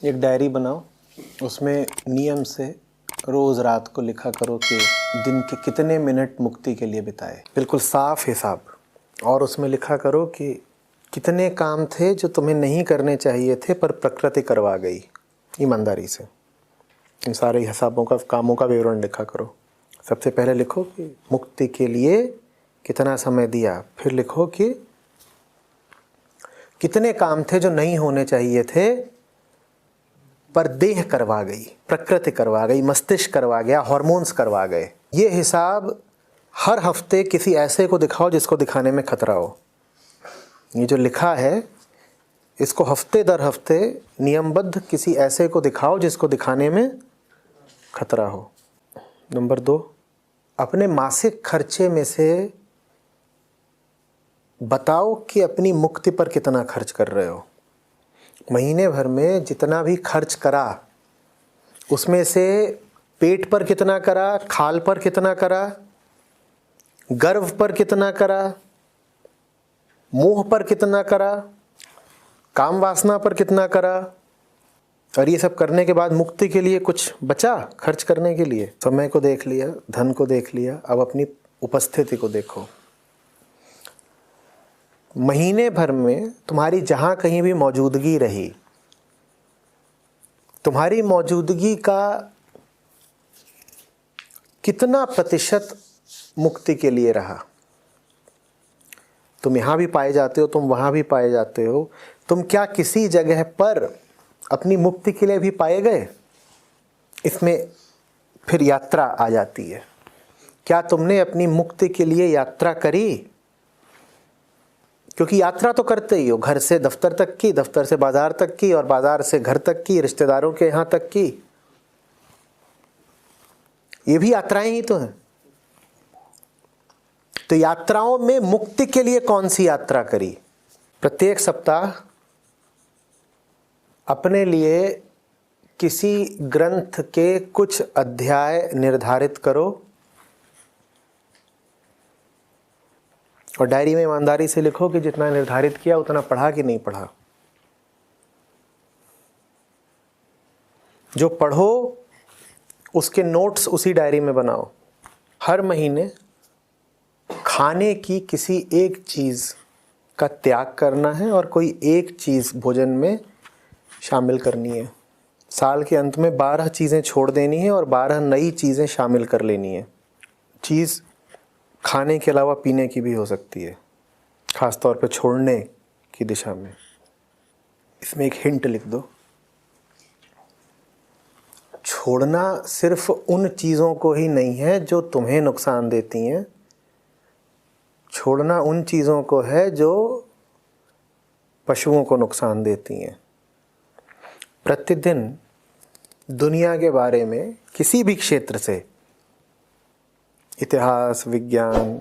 एक डायरी बनाओ, उसमें नियम से रोज़ रात को लिखा करो कि दिन के कितने मिनट मुक्ति के लिए बिताए, बिल्कुल साफ हिसाब। और उसमें लिखा करो कि कितने काम थे जो तुम्हें नहीं करने चाहिए थे पर प्रकृति करवा गई। ईमानदारी से इन सारे हिसाबों का, कामों का विवरण लिखा करो। सबसे पहले लिखो कि मुक्ति के लिए कितना समय दिया, फिर लिखो कि कितने काम थे जो नहीं होने चाहिए थे पर देह करवा गई, प्रकृति करवा गई, मस्तिष्क करवा गया, हार्मोन्स करवा गए। ये हिसाब हर हफ्ते किसी ऐसे को दिखाओ जिसको दिखाने में खतरा हो। ये जो लिखा है इसको हफ्ते दर हफ्ते नियमबद्ध किसी ऐसे को दिखाओ जिसको दिखाने में खतरा हो। नंबर 2, अपने मासिक खर्चे में से बताओ कि अपनी मुक्ति पर कितना खर्च कर रहे हो। महीने भर में जितना भी खर्च करा उसमें से पेट पर कितना करा, खाल पर कितना करा, गर्व पर कितना करा, मोह पर कितना करा, काम वासना पर कितना करा। और ये सब करने के बाद मुक्ति के लिए कुछ बचा खर्च करने के लिए? समय को देख लिया, धन को देख लिया, अब अपनी उपस्थिति को देखो। महीने भर में तुम्हारी जहाँ कहीं भी मौजूदगी रही, तुम्हारी मौजूदगी का कितना प्रतिशत मुक्ति के लिए रहा? तुम यहाँ भी पाए जाते हो, तुम वहाँ भी पाए जाते हो, तुम क्या किसी जगह पर अपनी मुक्ति के लिए भी पाए गए? इसमें फिर यात्रा आ जाती है। क्या तुमने अपनी मुक्ति के लिए यात्रा करी? क्योंकि यात्रा तो करते ही हो, घर से दफ्तर तक की, दफ्तर से बाजार तक की, और बाजार से घर तक की, रिश्तेदारों के यहाँ तक की। ये भी यात्राएं ही तो हैं। तो यात्राओं में मुक्ति के लिए कौन सी यात्रा करी? प्रत्येक सप्ताह अपने लिए किसी ग्रंथ के कुछ अध्याय निर्धारित करो और डायरी में ईमानदारी से लिखो कि जितना निर्धारित किया उतना पढ़ा कि नहीं पढ़ा। जो पढ़ो उसके नोट्स उसी डायरी में बनाओ। हर महीने खाने की किसी एक चीज़ का त्याग करना है और कोई एक चीज़ भोजन में शामिल करनी है। साल के अंत में 12 चीज़ें छोड़ देनी है और 12 नई चीज़ें शामिल कर लेनी है। चीज़ खाने के अलावा पीने की भी हो सकती है, ख़ास तौर पे छोड़ने की दिशा में। इसमें एक हिंट लिख दो। छोड़ना सिर्फ उन चीज़ों को ही नहीं है जो तुम्हें नुकसान देती हैं, छोड़ना उन चीज़ों को है जो पशुओं को नुकसान देती हैं। प्रतिदिन दुनिया के बारे में किसी भी क्षेत्र से, इतिहास, विज्ञान,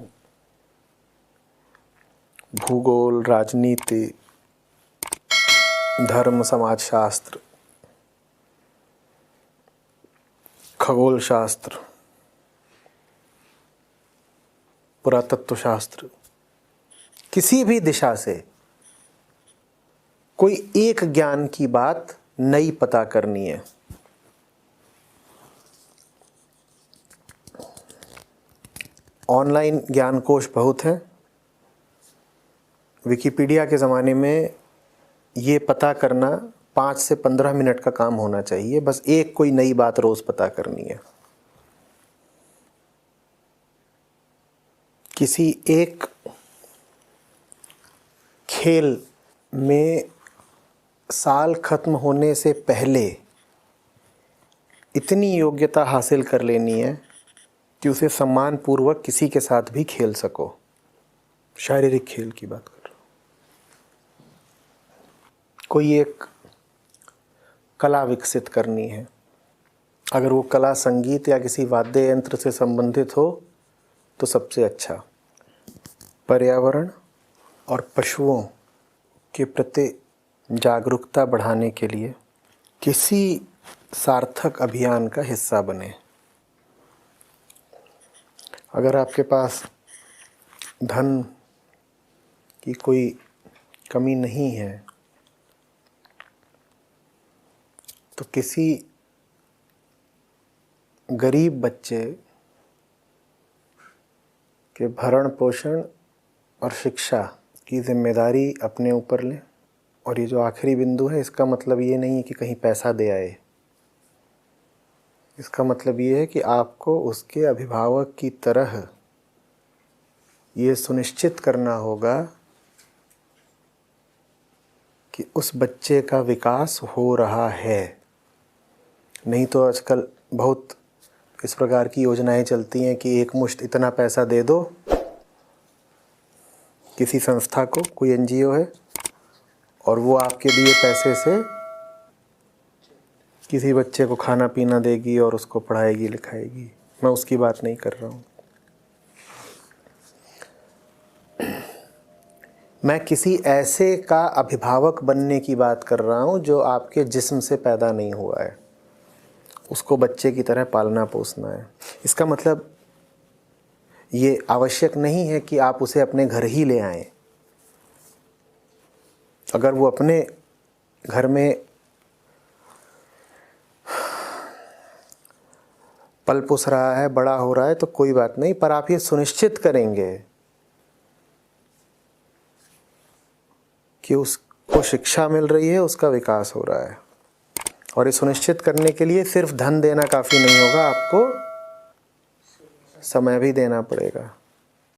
भूगोल, राजनीति, धर्म, समाजशास्त्र, खगोल शास्त्र, पुरातत्व शास्त्र, किसी भी दिशा से कोई एक ज्ञान की बात नई पता करनी है। ऑनलाइन ज्ञान कोश बहुत हैं। विकिपीडिया के ज़माने में ये पता करना 5 से 15 मिनट का काम होना चाहिए। बस एक कोई नई बात रोज़ पता करनी है। किसी एक खेल में साल खत्म होने से पहले इतनी योग्यता हासिल कर लेनी है कि उसे सम्मानपूर्वक किसी के साथ भी खेल सको। शारीरिक खेल की बात कर रहा हूँ। कोई एक कला विकसित करनी है, अगर वो कला संगीत या किसी वाद्य यंत्र से संबंधित हो तो सबसे अच्छा। पर्यावरण और पशुओं के प्रति जागरूकता बढ़ाने के लिए किसी सार्थक अभियान का हिस्सा बने। अगर आपके पास धन की कोई कमी नहीं है, तो किसी गरीब बच्चे के भरण पोषण और शिक्षा की जिम्मेदारी अपने ऊपर लें। और ये जो आखिरी बिंदु है, इसका मतलब ये नहीं है कि कहीं पैसा दे आए। इसका मतलब ये है कि आपको उसके अभिभावक की तरह ये सुनिश्चित करना होगा कि उस बच्चे का विकास हो रहा है। नहीं तो आजकल बहुत इस प्रकार की योजनाएं चलती हैं कि एक मुश्त इतना पैसा दे दो किसी संस्था को, कोई एनजीओ है, और वो आपके लिए पैसे से किसी बच्चे को खाना पीना देगी और उसको पढ़ाएगी लिखाएगी। मैं उसकी बात नहीं कर रहा हूँ। मैं किसी ऐसे का अभिभावक बनने की बात कर रहा हूँ जो आपके जिस्म से पैदा नहीं हुआ है, उसको बच्चे की तरह पालना पोसना है। इसका मतलब ये आवश्यक नहीं है कि आप उसे अपने घर ही ले आएं। अगर वो अपने घर में पल पुस रहा है, बड़ा हो रहा है, तो कोई बात नहीं, पर आप ये सुनिश्चित करेंगे कि उसको शिक्षा मिल रही है, उसका विकास हो रहा है। और ये सुनिश्चित करने के लिए सिर्फ धन देना काफ़ी नहीं होगा, आपको समय भी देना पड़ेगा।